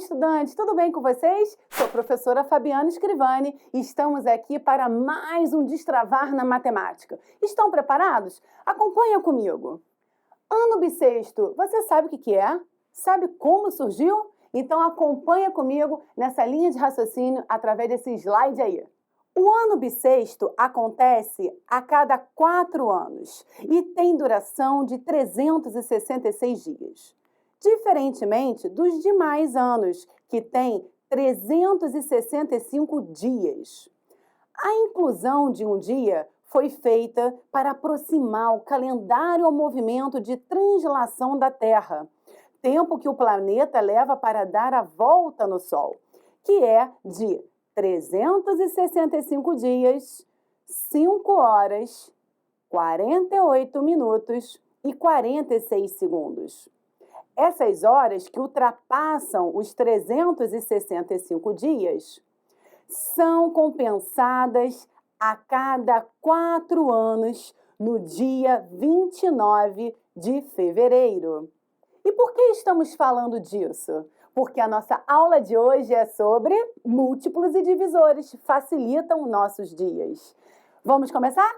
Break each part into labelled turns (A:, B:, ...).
A: estudantes, tudo bem com vocês? Sou a professora Fabiana Scrivani e estamos aqui para mais um Destravar na Matemática. Estão preparados? Acompanha comigo. Ano bissexto, você sabe o que é? Sabe como surgiu? Então acompanha comigo nessa linha de raciocínio através desse slide aí. O ano bissexto acontece a cada 4 anos e tem duração de 366 dias. Diferentemente dos demais anos, que têm 365 dias. A inclusão de um dia foi feita para aproximar o calendário ao movimento de translação da Terra, tempo que o planeta leva para dar a volta no Sol, que é de 365 dias, 5 horas, 48 minutos e 46 segundos. Essas horas que ultrapassam os 365 dias são compensadas a cada 4 anos no dia 29 de fevereiro. E por que estamos falando disso? Porque a nossa aula de hoje é sobre múltiplos e divisores, facilitam nossos dias. Vamos começar?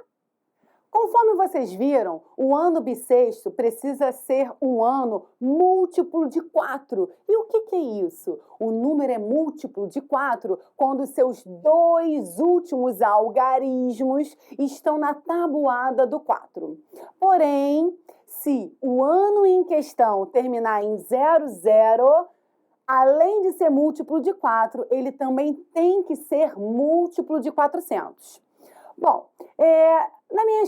A: Conforme vocês viram, o ano bissexto precisa ser um ano múltiplo de 4. E o que é isso? O número é múltiplo de 4 quando seus 2 últimos algarismos estão na tabuada do 4. Porém, se o ano em questão terminar em 00, além de ser múltiplo de 4, ele também tem que ser múltiplo de 400. Bom,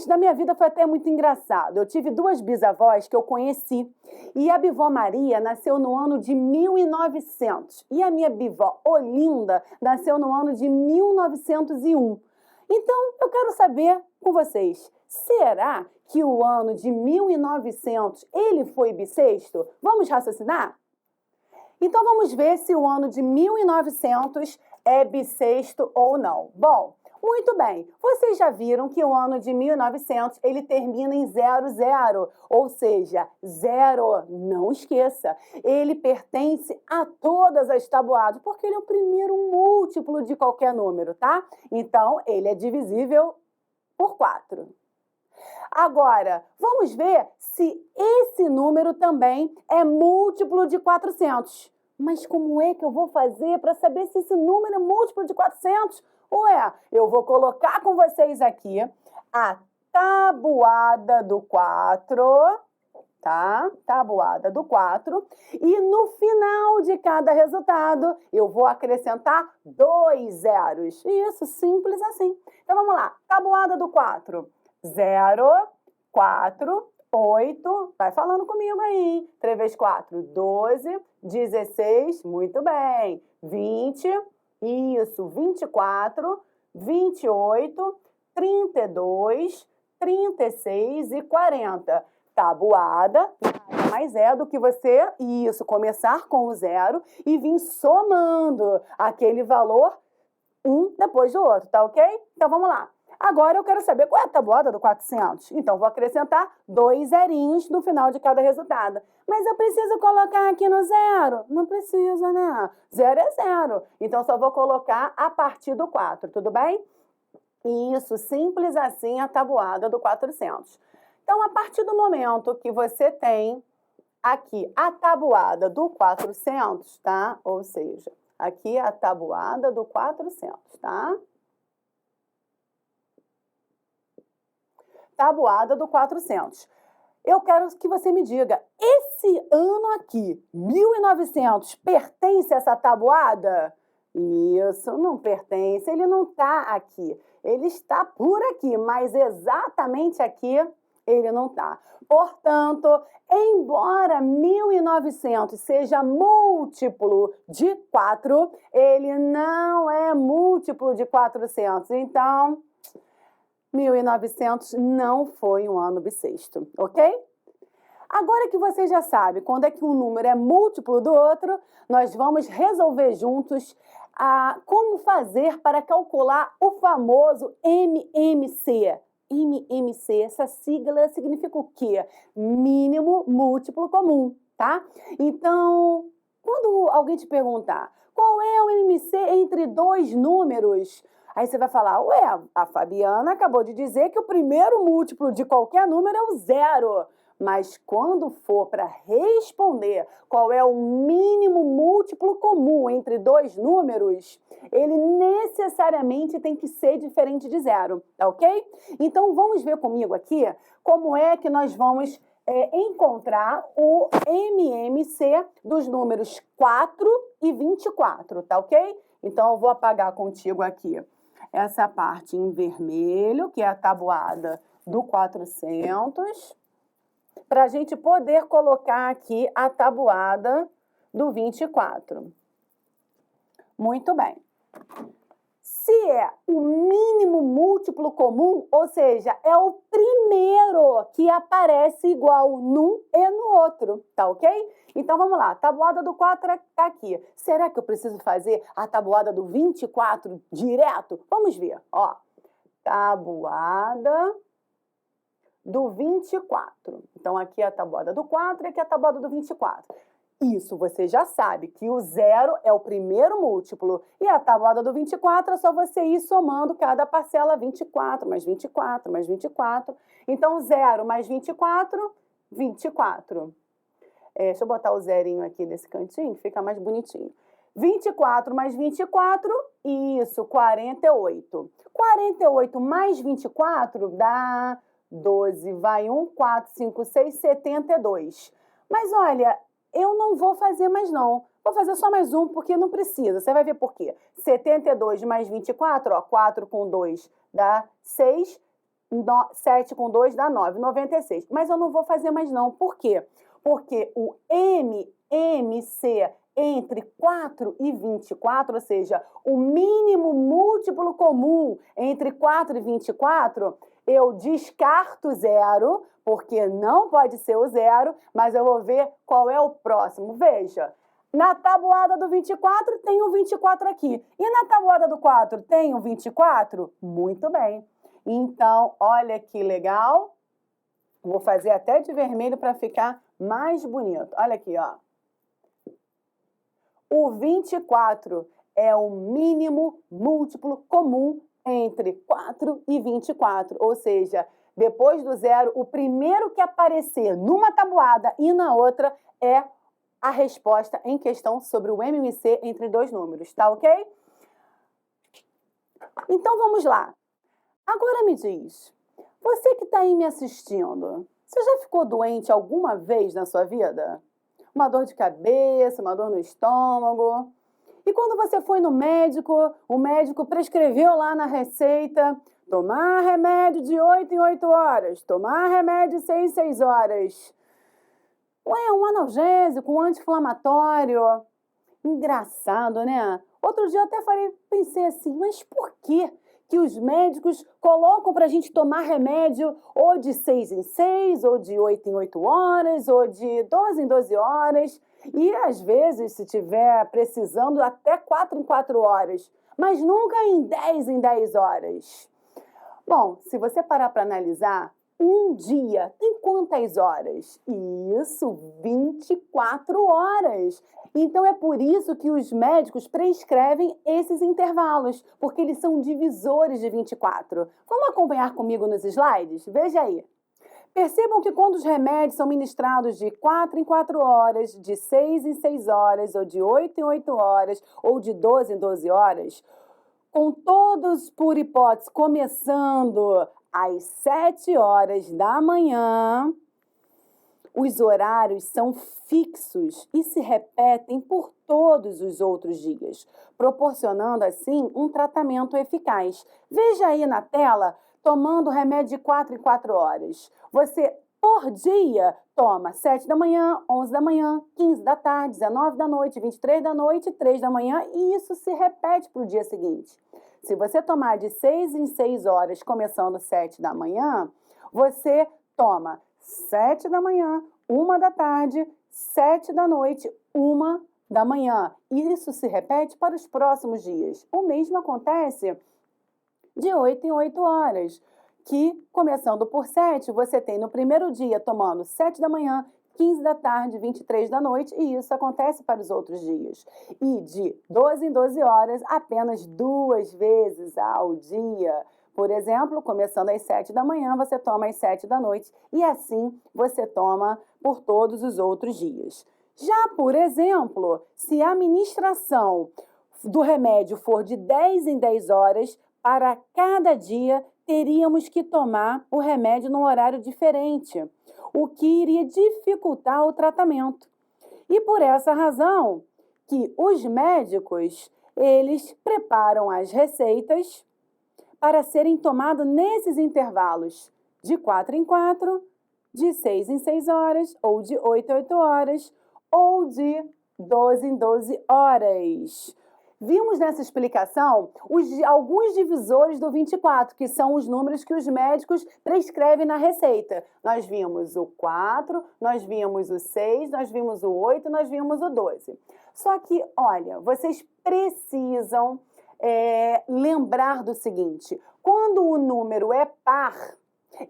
A: na minha vida foi até muito engraçado. Eu tive 2 bisavós que eu conheci e a bivó Maria nasceu no ano de 1900 e a minha bivó Olinda nasceu no ano de 1901. Então, eu quero saber com vocês, será que o ano de 1900 ele foi bissexto? Vamos raciocinar? Então, vamos ver se o ano de 1900 é bissexto ou não. Bom, muito bem, vocês já viram que o ano de 1900 ele termina em 00, ou seja, 0, não esqueça, ele pertence a todas as tabuadas, porque ele é o primeiro múltiplo de qualquer número, tá? Então, ele é divisível por 4. Agora, vamos ver se esse número também é múltiplo de 400. Mas como é que eu vou fazer para saber se esse número é múltiplo de 400? Ué, eu vou colocar com vocês aqui a tabuada do 4, tá? Tabuada do 4. E no final de cada resultado, eu vou acrescentar 2 zeros. Isso, simples assim. Então, vamos lá. Tabuada do 4. 0, 4, 8. Vai falando comigo aí, hein? 3 vezes 4, 12. 16. Muito bem. 20. Isso, 24, 28, 32, 36 e 40. Tabuada, nada mais é do que você, isso, começar com o 0 e vir somando aquele valor um depois do outro, tá ok? Então, vamos lá. Agora eu quero saber qual é a tabuada do 400. Então, vou acrescentar 2 zerinhos no final de cada resultado. Mas eu preciso colocar aqui no 0? Não precisa, né? 0 é 0. Então, só vou colocar a partir do 4, tudo bem? Isso, simples assim a tabuada do 400. Então, a partir do momento que você tem aqui a tabuada do 400, tá? Ou seja, aqui a tabuada do 400, tá? Tabuada do 400. Eu quero que você me diga, esse ano aqui, 1900, pertence a essa tabuada? Isso, não pertence, ele não está aqui. Ele está por aqui, mas exatamente aqui ele não está. Portanto, embora 1900 seja múltiplo de 4, ele não é múltiplo de 400. Então, 1900 não foi um ano bissexto, ok? Agora que você já sabe quando é que um número é múltiplo do outro, nós vamos resolver juntos como fazer para calcular o famoso MMC. MMC, essa sigla significa o quê? Mínimo múltiplo comum, tá? Então, Quando alguém te perguntar qual é o MMC entre dois números, aí você vai falar, ué, a Fabiana acabou de dizer que o primeiro múltiplo de qualquer número é o zero. Mas quando for para responder qual é o mínimo múltiplo comum entre dois números, ele necessariamente tem que ser diferente de zero, tá ok? Então vamos ver comigo aqui como é que nós vamos encontrar o MMC dos números 4 e 24, tá ok? Então eu vou apagar contigo aqui essa parte em vermelho, que é a tabuada do 400, para a gente poder colocar aqui a tabuada do 24. Muito bem. Se é o mínimo múltiplo comum, ou seja, é o primeiro que aparece igual num e no outro, tá ok? Então vamos lá, a tabuada do 4 está aqui. Será que eu preciso fazer a tabuada do 24 direto? Vamos ver, ó. Tabuada do 24. Então, aqui é a tabuada do 4 e aqui é a tabuada do 24. Isso, você já sabe que o zero é o primeiro múltiplo. E a tabuada do 24 é só você ir somando cada parcela 24, mais 24, mais 24. Então, 0 mais 24, 24. Deixa eu botar o zerinho aqui nesse cantinho, que fica mais bonitinho. 24 mais 24, isso, 48. 48 mais 24 dá 12, vai 1, 4, 5, 6, 72. Mas olha, eu não vou fazer mais não. Vou fazer só mais um, porque não precisa. Você vai ver por quê. 72 mais 24, ó, 4 com 2 dá 6, 7 com 2 dá 9, 96. Mas eu não vou fazer mais não. Por quê? Porque o MMC entre 4 e 24, ou seja, o mínimo múltiplo comum entre 4 e 24, eu descarto zero, porque não pode ser o zero, mas eu vou ver qual é o próximo. Veja, na tabuada do 24 tem o 24 aqui. E na tabuada do 4 tem o 24? Muito bem. Então, olha que legal. Vou fazer até de vermelho para ficar mais bonito. Olha aqui, ó. O 24 é o mínimo múltiplo comum entre 4 e 24. Ou seja, depois do zero, o primeiro que aparecer numa tabuada e na outra é a resposta em questão sobre o MMC entre dois números, tá ok? Então vamos lá. Agora me diz, você que está aí me assistindo, você já ficou doente alguma vez na sua vida? Uma dor de cabeça, uma dor no estômago? E quando você foi no médico, o médico prescreveu lá na receita tomar remédio de 8 em 8 horas, tomar remédio de 6 em 6 horas. Ué, um analgésico, um anti-inflamatório. Engraçado, né? Outro dia eu até pensei assim, mas por quê que os médicos colocam para a gente tomar remédio ou de 6 em 6, ou de 8 em 8 horas, ou de 12 em 12 horas, e às vezes, se tiver precisando, até 4 em 4 horas, mas nunca em 10 horas. Bom, se você parar para analisar, um dia tem quantas horas? Isso, 24 horas. Então é por isso que os médicos prescrevem esses intervalos, porque eles são divisores de 24. Vamos acompanhar comigo nos slides? Veja aí. Percebam que quando os remédios são ministrados de 4 em 4 horas, de 6 em 6 horas, ou de 8 em 8 horas, ou de 12 em 12 horas, com todos, por hipótese, começando às 7 horas da manhã, os horários são fixos e se repetem por todos os outros dias, proporcionando, assim, um tratamento eficaz. Veja aí na tela, tomando remédio de 4 em 4 horas. Você, por dia, toma 7 da manhã, 11 da manhã, 15 da tarde, 19 da noite, 23 da noite, 3 da manhã, e isso se repete para o dia seguinte. Se você tomar de 6 em 6 horas, começando 7 da manhã, você toma 7 da manhã, 1 da tarde, 7 da noite, 1 da manhã. E isso se repete para os próximos dias. O mesmo acontece de 8 em 8 horas, que, começando por 7, você tem no primeiro dia tomando 7 da manhã, 15 da tarde, 23 da noite, e isso acontece para os outros dias. E de 12 em 12 horas, apenas 2 vezes ao dia. Por exemplo, começando às 7 da manhã, você toma às 7 da noite, e assim você toma por todos os outros dias. Já, por exemplo, se a administração do remédio for de 10 em 10 horas, para cada dia teríamos que tomar o remédio num horário diferente, o que iria dificultar o tratamento. E por essa razão que os médicos, eles preparam as receitas para serem tomadas nesses intervalos de 4 em 4, de 6 em 6 horas, ou de 8 em 8 horas, ou de 12 em 12 horas. Vimos nessa explicação alguns divisores do 24, que são os números que os médicos prescrevem na receita. Nós vimos o 4, nós vimos o 6, nós vimos o 8, nós vimos o 12. Só que, olha, vocês precisam lembrar do seguinte: quando o número é par,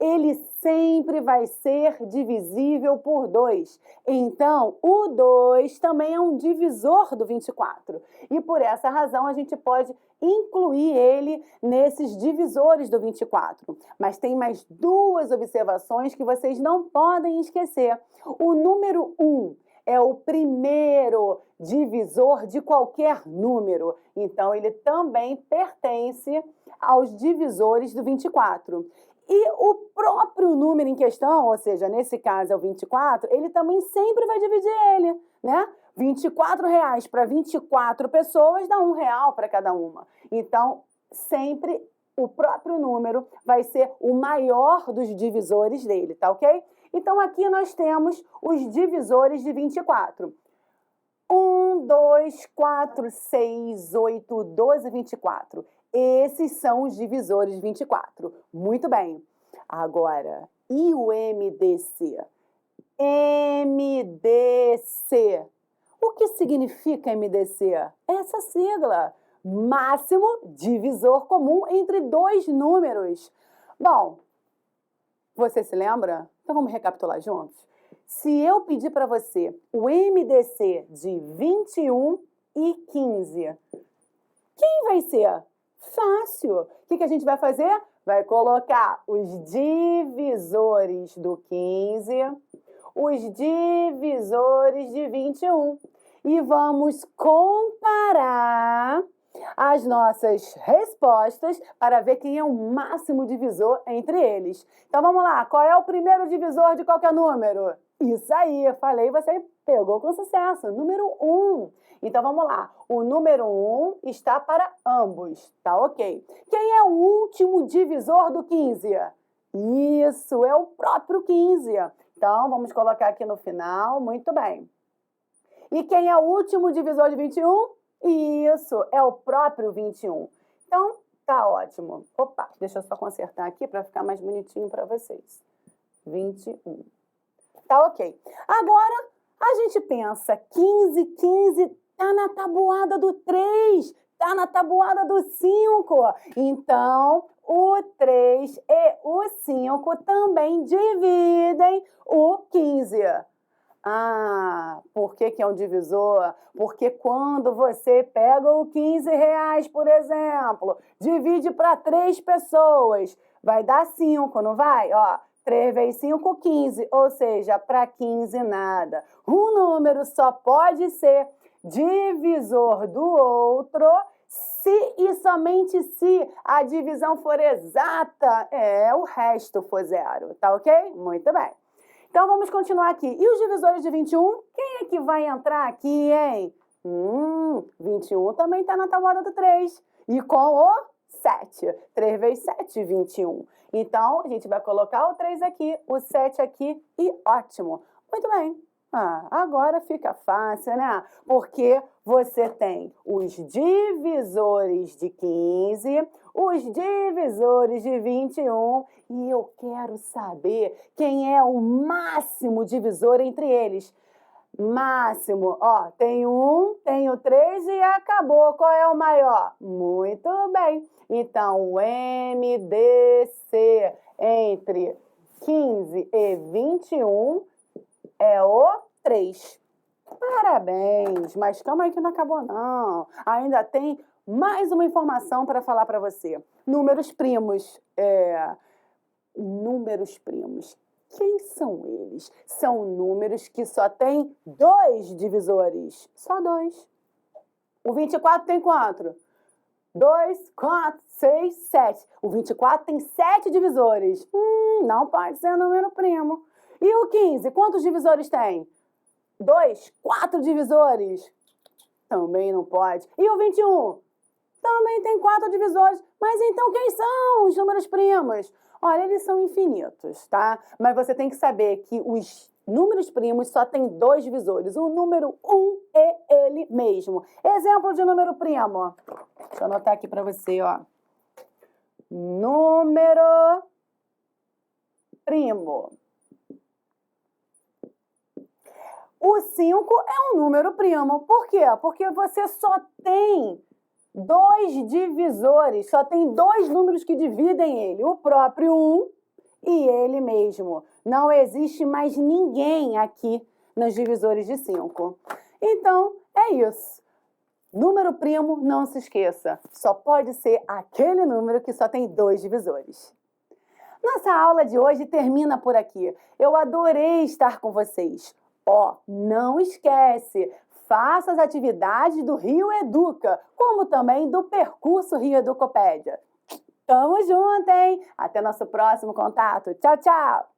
A: ele sempre vai ser divisível por 2. Então, o 2 também é um divisor do 24. E por essa razão, a gente pode incluir ele nesses divisores do 24. Mas tem mais 2 observações que vocês não podem esquecer. O número 1 é o primeiro divisor de qualquer número. Então, ele também pertence aos divisores do 24. E o próprio número em questão, ou seja, nesse caso é o 24, ele também sempre vai dividir ele, né? R$24 para 24 pessoas dá R$1 para cada uma. Então, sempre o próprio número vai ser o maior dos divisores dele, tá ok? Então, aqui nós temos os divisores de 24. 1, 2, 4, 6, 8, 12, 24. Esses são os divisores 24. Muito bem. Agora, e o MDC? MDC. O que significa MDC? Essa sigla. Máximo divisor comum entre 2 números. Bom, você se lembra? Então vamos recapitular juntos? Se eu pedir para você o MDC de 21 e 15, quem vai ser? Fácil. O que a gente vai fazer? Vai colocar os divisores do 15, os divisores de 21 e vamos comparar as nossas respostas para ver quem é o máximo divisor entre eles. Então vamos lá, qual é o primeiro divisor de qualquer número? Isso aí, eu falei, você pegou com sucesso, número 1. Então vamos lá, o número 1 está para ambos, tá ok. Quem é o último divisor do 15? Isso, é o próprio 15. Então vamos colocar aqui no final, muito bem. E quem é o último divisor de 21? Isso, é o próprio 21. Então, tá ótimo. Opa, deixa eu só consertar aqui para ficar mais bonitinho para vocês. 21. Tá ok. Agora, a gente pensa, 15 tá na tabuada do 3, tá na tabuada do 5. Então, o 3 e o 5 também dividem o 15. Ah, por que é um divisor? Porque quando você pega o R$15, por exemplo, divide para 3 pessoas, vai dar 5, não vai? Ó, 3 vezes 5, 15, ou seja, para 15 nada. Um número só pode ser divisor do outro se e somente se a divisão for exata, o resto for 0, tá ok? Muito bem. Então, vamos continuar aqui. E os divisores de 21? Quem é que vai entrar aqui, hein? 21 também está na tabuada do 3. E com o 7. 3 vezes 7, 21. Então, a gente vai colocar o 3 aqui, o 7 aqui e ótimo. Muito bem. Agora fica fácil, né? Porque você tem os divisores de 15, os divisores de 21 e eu quero saber quem é o máximo divisor entre eles. Máximo, ó, tem 1, tem o 3 e acabou. Qual é o maior? Muito bem. Então, o MDC entre 15 e 21 é o 3. Parabéns! Mas calma aí que não acabou não. Ainda tem mais uma informação para falar para você. Números primos. Números primos. Quem são eles? São números que só têm 2 divisores. Só 2. O 24 tem quanto? 2, 4, 6, 7. O 24 tem 7 divisores. Não pode ser número primo. E o 15, quantos divisores tem? 2, 4 divisores. Também não pode. E o 21? Também tem 4 divisores. Mas então quem são os números primos? Olha, eles são infinitos, tá? Mas você tem que saber que os números primos só tem 2 divisores. O número 1 é ele mesmo. Exemplo de número primo. Deixa eu anotar aqui para você, ó. Número primo. O 5 é um número primo. Por quê? Porque você só tem 2 divisores, só tem 2 números que dividem ele, o próprio 1 e ele mesmo. Não existe mais ninguém aqui nos divisores de 5. Então, é isso. Número primo, não se esqueça, só pode ser aquele número que só tem 2 divisores. Nossa aula de hoje termina por aqui. Eu adorei estar com vocês. Não esquece, faça as atividades do Rio Educa, como também do percurso Rio Educopédia. Tamo junto, hein? Até nosso próximo contato. Tchau, tchau!